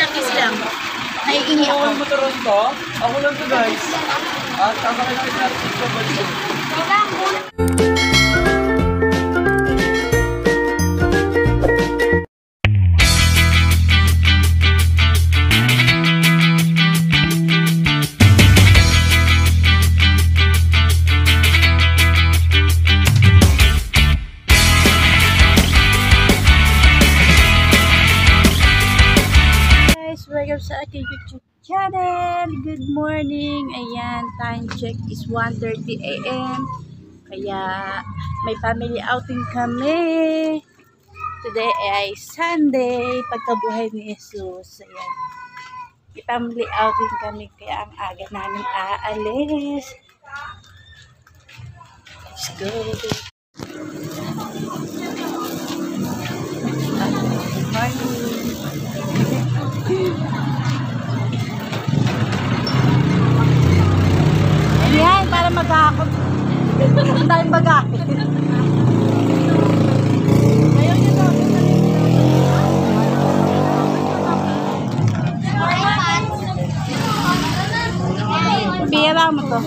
Kisi lang. Naiingi ako. Ako motoron to? Ako lang to guys. At kakakit natin natin sa balik. Welcome sa aking YouTube channel. Good morning. Ayan, time check is 1:30 AM. Kaya may family outing kami. Today ay Sunday, pagkabuhay ni Jesus. Ayan. May family outing kami kaya ang aga namin aalis. Let's go. Good morning. Ayan, para mag-akot. Ang daming mag-akot. Bira mo to.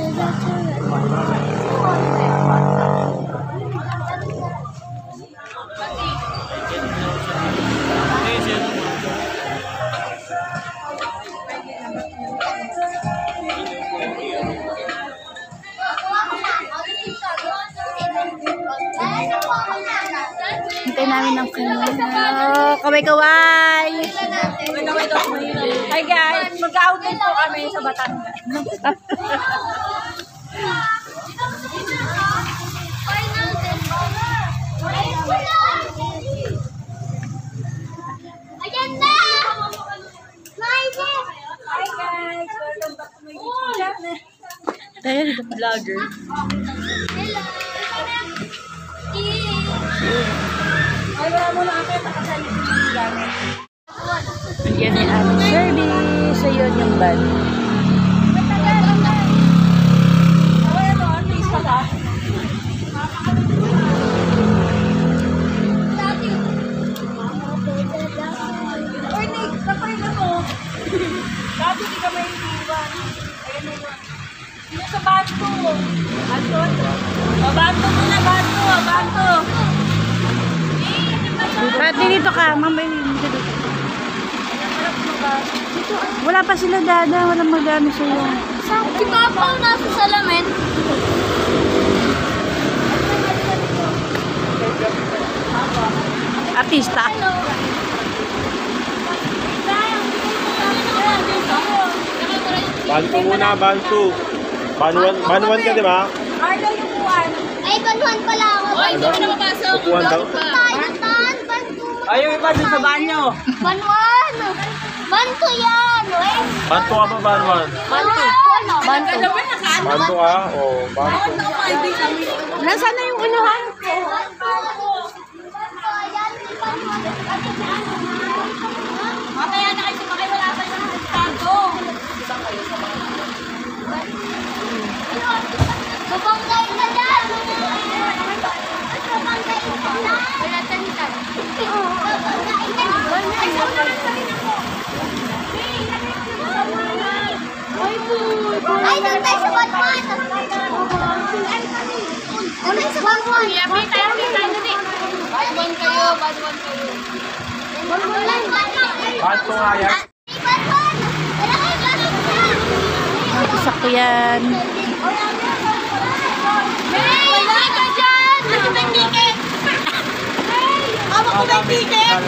Hintay namin ng kanina. Kaway-kaway! Hi guys! Mag-outing po kami sa Batangas. Ayan na! Hi guys! Welcome back to my YouTube channel. Dahil the vlogger. Hello! Ay, wala mo lang ako nakasali ko ng gamit. Yan yung aming service. Ayun yung van. Oy, Nick, kapay na mo. Sabi, di ka may iwan. Ayan na yun. Yung sa banto. Banto? Banto muna, banto. Banto. Pati dito ka, mamay dito. Wala pa sila dada, walang magano sa'yo. Si Papa nasa salamin. Artista. Bantu muna, bantu. Banuan ka, di ba? Arlo yung buwan. Ay, banuhan pala ako. Ay, hindi ka na mapasok. Upuan daw. Ayaw iba dun sa banyo. Banuhan! Banto yan! Bantu ka ba, banuan? Banto. Banto. Bantu ka? O, bantu. Nasaan na yung unuhan? Mamaya na kayo sumakay, wala pa yung tanto. Babangkay ka dyan! Babangkay ka dyan! Wala tanitan. Babangkay ka dyan! Ay, saan na lang sarin ako? Ay, doon tayo sa Batman! Doon tayo sa Batman! May tayo din. Batman kayo, Batman kayo. Bantu nga yan. Batman! Wala kayo Batman dyan! Sasakyan. Hey! Wala ka dyan! Ano ba yung ticket? Hawak ko ba yung ticket?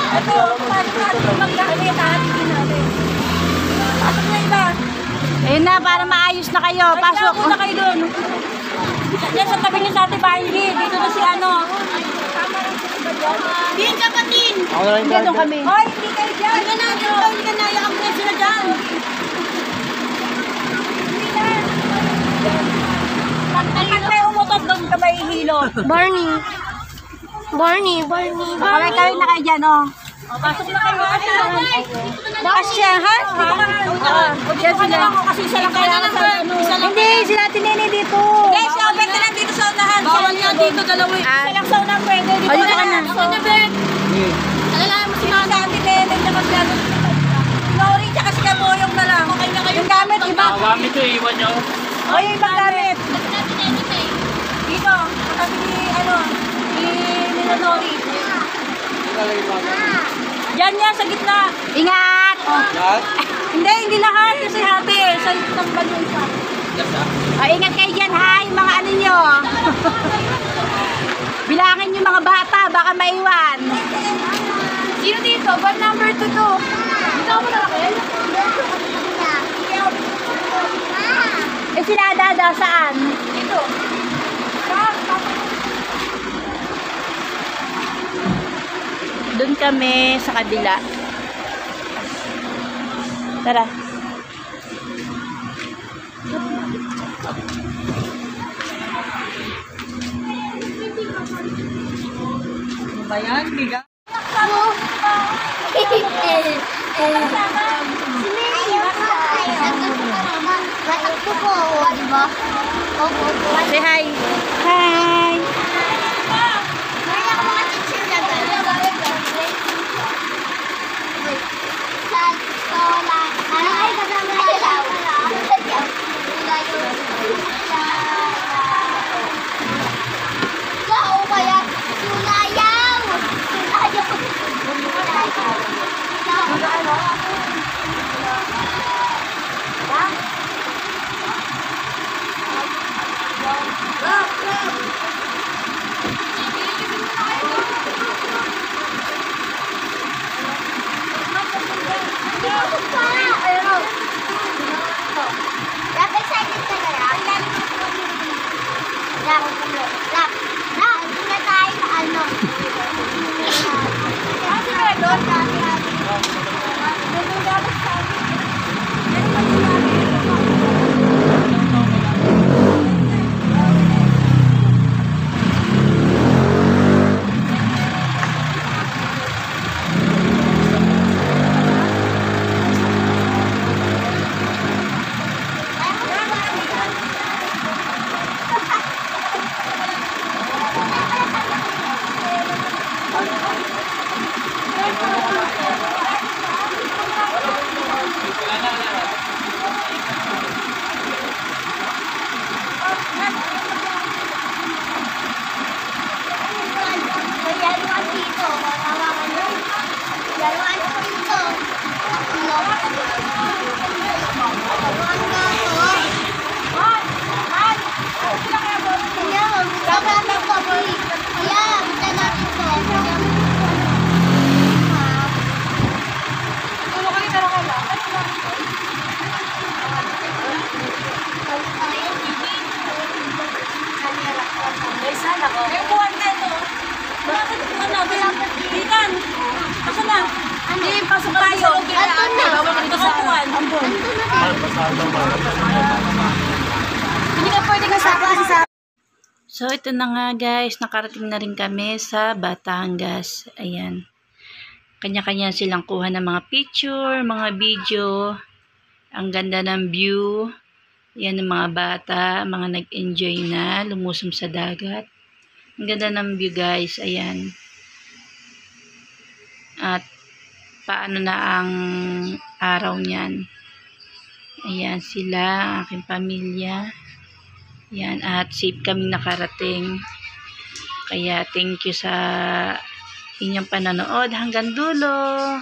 Ito, paano natin magkakali? Kahatigin natin. Pasok na iba. Ayun na, para maayos na kayo. Pasok. Pasok na kayo doon. Yan sa tabi niyo sa Ate Banji. Dito na si ano. Din kapatid. Dito kami. Hoy, hindi kayo dyan. Hindi ka na, hindi ka na. Yakap na sila dyan. Pag may umutot doon ka may hilo. Barney. Barney, Barney. Kaway-kaway na kayo dyan, oh. Pasok na kayo. Pasyahan? Yan sila. Kasi isa lang kaya sa ano. Hindi, sila tinini dito. Hindi, si Obek na lang dito sa unahan. Bawal nga dito, dalawa. Isa lang sa unahan pwede. Dito na. Dito na, Bek. mo si Sino sa atin Nene, tsaka si ano, si Nori, tsaka si Kaboyong na lang. Okay na kayo. Yung gamit, iba. Gamit ko, iwan nyo. O, yung ibang gamit. Kasi natin anything. Dito, kasi ni Nori. Yan yan, sa gitna. Ingat! Oh. Lahat? Hindi lahat. Kasi hati eh. Sa tambal yung isa. Ingat kayo dyan, ha? Yung mga ano nyo. Bilangin yung mga bata, baka maiwan. Sino dito? What number 2 to? Dito ako na kayo? Sila Dada, saan? Dito. Doon kami sa kabila. Tara. Ba yan, biga? Say hi. Hi. Pasok tayo. Dito sa upuan. Hindi ka pwede kasama kasi sa... So, ito na nga guys. Nakarating na rin kami sa Batangas. Ayan. Kanya-kanya silang kuha ng mga picture, mga video. Ang ganda ng view. Yan ang mga bata. Mga nag-enjoy na. Lumusong sa dagat. Ang ganda ng view guys. Ayan. At paano na ang araw niyan. Ayan sila, aking pamilya. Ayan, at safe kami nakarating. Kaya thank you sa inyong panonood hanggang dulo.